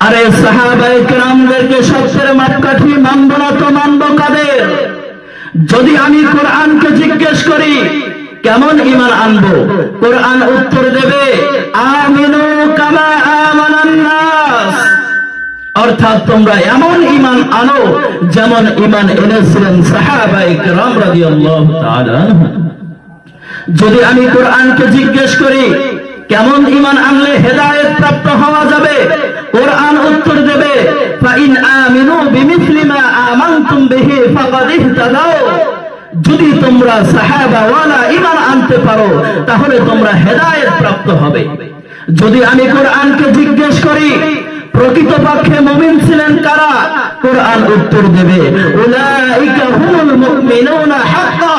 আরে সাহাবায়ে কেরামদেরকে সত্যের মাপকাঠি মানব না তো মানব কাদের? যদি আমি কোরআনকে জিজ্ঞেস করি কেমন ঈমান আনবো, কোরআন উত্তর দেবে আমিনু কামা আমানান নাস, অর্থাৎ তোমরা এমন ঈমান আনো যেমন ঈমান এনেছিলেন সাহাবায়ে কেরাম রাদিয়াল্লাহু তাআলা আনহুম। যদি আমি কোরআনকে জিজ্ঞেস করি কেমন ঈমান আনলে হেদায়েত প্রাপ্ত হওয়া যাবে, কোরআন উত্তর দেবে ফাইন আমিনু বিমিসলি মা আমানতুম বিহি ফাকাদ ইহতাদাও, যদি তোমরা সাহাবা ওয়ালা ঈমান আনতে পারো তাহলে তোমরা হেদায়েত প্রাপ্ত হবে। যদি আমি কোরআনকে জিজ্ঞেস করি প্রকৃতপক্ষে মুমিন ছিলেন কারা, কোরআন উত্তর দেবে উলাইকা হুমুল মুমিনুনা হাক্কা,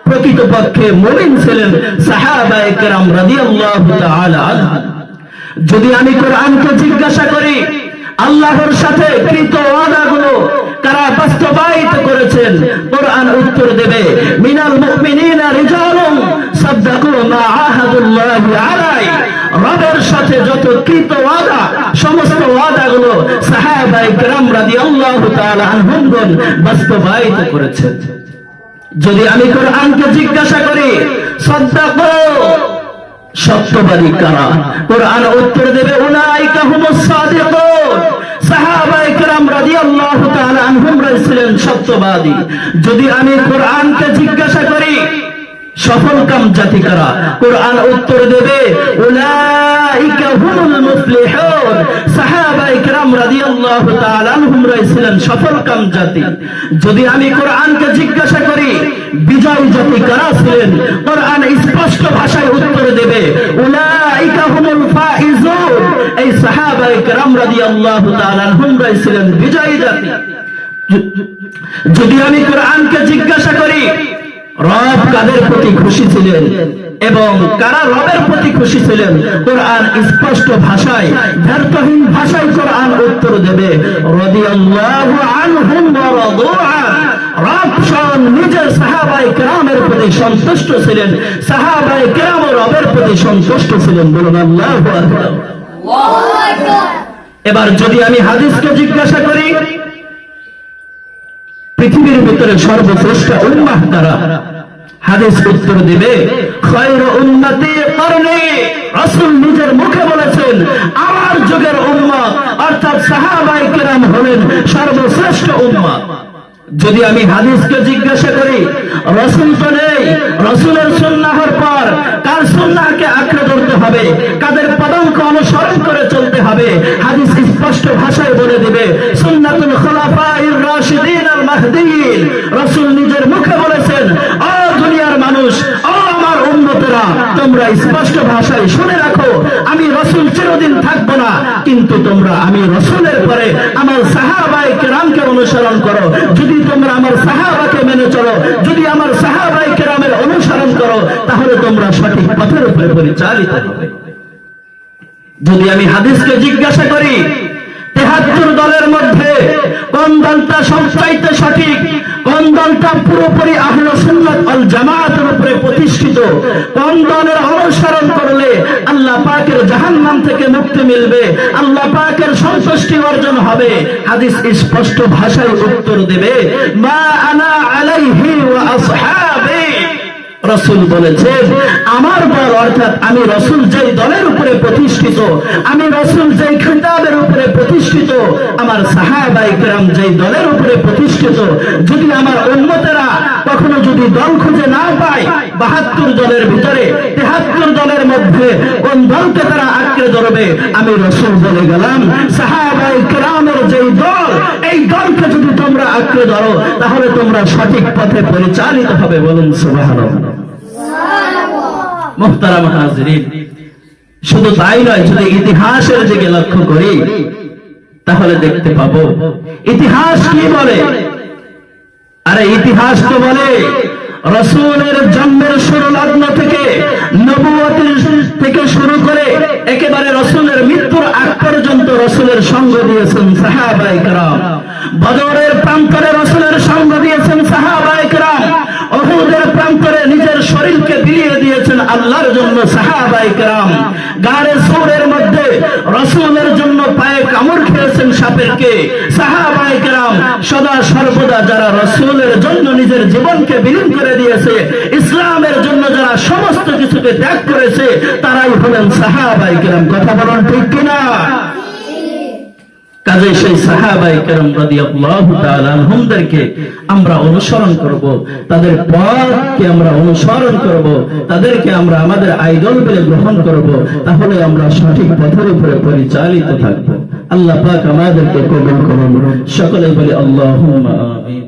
প্রকৃতপক্ষে মুমিন ছিলেন সাহাবায়ে কেরাম রাদিয়াল্লাহু তাআলা আনহুম। যদি আমি কোরআনকে জিজ্ঞাসা করি আল্লাহর সাথে কৃত ওয়াদাগুলো কারা বাস্তবায়িত করেছেন, কোরআন উত্তর দেবে মিনাল মুমিনিনা রিজালুন সাদ্দাকু মা আহাদুল্লাহি আলাইহি, রবের সাথে যত কৃত ওয়াদা সমস্ত ওয়াদাগুলো সাহাবায়ে কেরাম রাদিয়াল্লাহু তাআলা আনহুম বাস্তবায়িত করেছেন। যদি আমি কোরআনকে জিজ্ঞাসা করি সাদ্দাকু সত্যবাদী কারা, কোরআন উত্তর দেবে উলাইকা হুমুস সাদিকুন, সাহাবায়ে কেরাম রাদিয়াল্লাহু তাআলা আনহুম ছিলেন সত্যবাদী। যদি আমি কোরআনকে জিজ্ঞাসা করি সফলকাম জাতি কারা, কোরআন উত্তর দেবে উলাইকা হুমুল মুফলিহুন, সাহাবায়ে কেরাম রাদিয়াল্লাহু তাআলা আনহুম ছিলেন সফলকাম জাতি। যদি আমি কোরআনকে জিজ্ঞাসা করি বিজয় জাতি কারা ছিলেন, কোরআন স্পষ্ট ভাষায় উত্তর দেবে উলাইকা হুমুল ফাইজুন, এই সাহাবায়ে কেরাম রাদিয়াল্লাহু তাআলা আনহুম ছিলেন বিজয়ী জাতি। যদি আমি কোরআনকে জিজ্ঞাসা করি রব কাদের প্রতি খুশি ছিলেন এবং কারা রবের প্রতি খুশি ছিলেন, কোরআন স্পষ্ট ভাষায় ব্যর্থহীন ভাষায় কোরআন উত্তর দেবে রাদিয়াল্লাহু আনহুম ওয়া রাদু আন, রব স্বয়ং নিজের সাহাবায়ে কেরামের প্রতি সন্তুষ্ট ছিলেন, সাহাবায়ে কেরাম রবের প্রতি সন্তুষ্ট ছিলেন। বলুন আল্লাহু আকবার। এবার যদি আমি হাদিসকে জিজ্ঞাসা করি পৃথিবীর ভিতরে সর্বশ্রেষ্ঠ উম্মাহ কারা, হাদিস উত্তর দিবে খায়রু উম্মতি করনি, রাসূল নিজের মুখে বলেছেন আমার যুগের উম্মত অর্থাৎ সাহাবায়ে কেরাম হলেন সর্বশ্রেষ্ঠ উম্মত। যদি আমি হাদিসকে জিজ্ঞাসা করি রাসূল তো নেই, রাসূলের সুন্নাহর পর কার সুন্নাহকে আঁকড়ে ধরতে হবে, কাদের পদাঙ্ক অনুসরণ করে চলতে হবে, হাদিস স্পষ্ট ভাষায় বলে দিবে সুন্নাতুল খুলাফায়ে রাশিদিন আল মাহদিয়িন, রাসূল নিজের মুখে বলেছেন ও দুনিয়ার মানুষ, ও আমার উম্মতেরা, তোমরা স্পষ্ট ভাষায় শুনে রাখো আমি রাসূল চিরদিন থাকবো না, কিন্তু তোমরা আমি রাসূলের পরে আমার সাহাবায়ে কেরামকে অনুসরণ করো। যদি তোমরা আমার সাহাবাকে মেনে চলো, যদি আমার সাহাবায়ে কেরামের অনুসরণ করো তাহলে তোমরা সঠিক পথের উপরে পরিচালিত হবে। যদি আমি হাদিসকে জিজ্ঞাসা করি ৭৩ দলের মধ্যে কোন দলটা সবচাইতে সঠিক, কোন দলটা পুরোপুরি আহলে সুন্নাত ওয়াল জামাতের উপরে প্রতিষ্ঠিত, কোন দলের অনুসরণ করলে আল্লাহ পাকের জাহান্নাম থেকে মুক্তি মিলবে, আল্লাহ পাকের সন্তুষ্টি অর্জন হবে, হাদিস স্পষ্ট ভাষায় উত্তর দেবে মা আনা আলাইহি ওয়া আসহাবি, রাসূল বলেছেন আমার দল অর্থাৎ আমি রাসূল যেই দলের উপরে প্রতিষ্ঠিত, আমি রাসূল যেই খিতাবের উপরে প্রতিষ্ঠিত, আমার সাহাবায়ে কেরাম যেই দলের উপরে প্রতিষ্ঠিত, যদি আমার উম্মতেরা কখনো যদি দল খুঁজে না পায় ৭২ দলের ভিতরে ৭৩ দলের মধ্যে কোন দলকে তারা আঁকড়ে ধরবে, আমি রাসূল বলে গেলাম সাহাবায়ে কেরামের যেই দল, এই দলকে যদি তোমরা আঁকড়ে ধরো তাহলে তোমরা সঠিক পথে পরিচালিত হবে। বলুন সুবহানাল্লাহ। মুহতারাম হাজিরিন, শুধু তাই নয়, যদি ইতিহাসের দিকে লক্ষ্য করি তাহলে দেখতে পাবো ইতিহাস কি বলে। আরে ইতিহাস তো বলে রাসূলের জন্মের শুরু লগ্ন থেকে নবুয়তের থেকে শুরু করে একেবারে রাসূলের মৃত্যুর আগ পর্যন্ত রাসূলের সঙ্গ দিয়েছেন সাহাবায়ে কেরাম, বদরের প্রান্তরে রাসূলের সঙ্গ দিয়েছেন সাহাবায়ে কেরাম, উহুদের প্রান্তরে নিজের শরীরকে বিলিয়ে দিয়েছেন আল্লাহর জন্য সাহাবায়ে কেরাম, গারে সূরের মধ্যে রাসূলের জন্য পায়ে কামড় তাদেরকে সাহাবায়ে কেরাম সদা সর্বদা যারা রাসূলের জন্য নিজের জীবনকে বিলীন করে দিয়েছে, ইসলামের জন্য যারা সমস্ত কিছুকে ত্যাগ করেছে, তারাই হলেন সাহাবায়ে কেরাম। কথা বলেন ঠিক কিনা? কাজে সেই সাহাবায়ে কেরাম রাদিয়াল্লাহু তাআলা আনহুমদেরকে আমরা অনুসরণ করব, তাদের পথকে আমরা অনুসরণ করব, তাদেরকে আমরা আমাদের আইডল বলে গ্রহণ করব, তাহলে আমরা সঠিক পথের উপরে পরিচালিত থাকব। আল্লাহ পাক আমাদেরকে কবুল করুন। সকলে বলি আল্লাহুম্মা আমিন।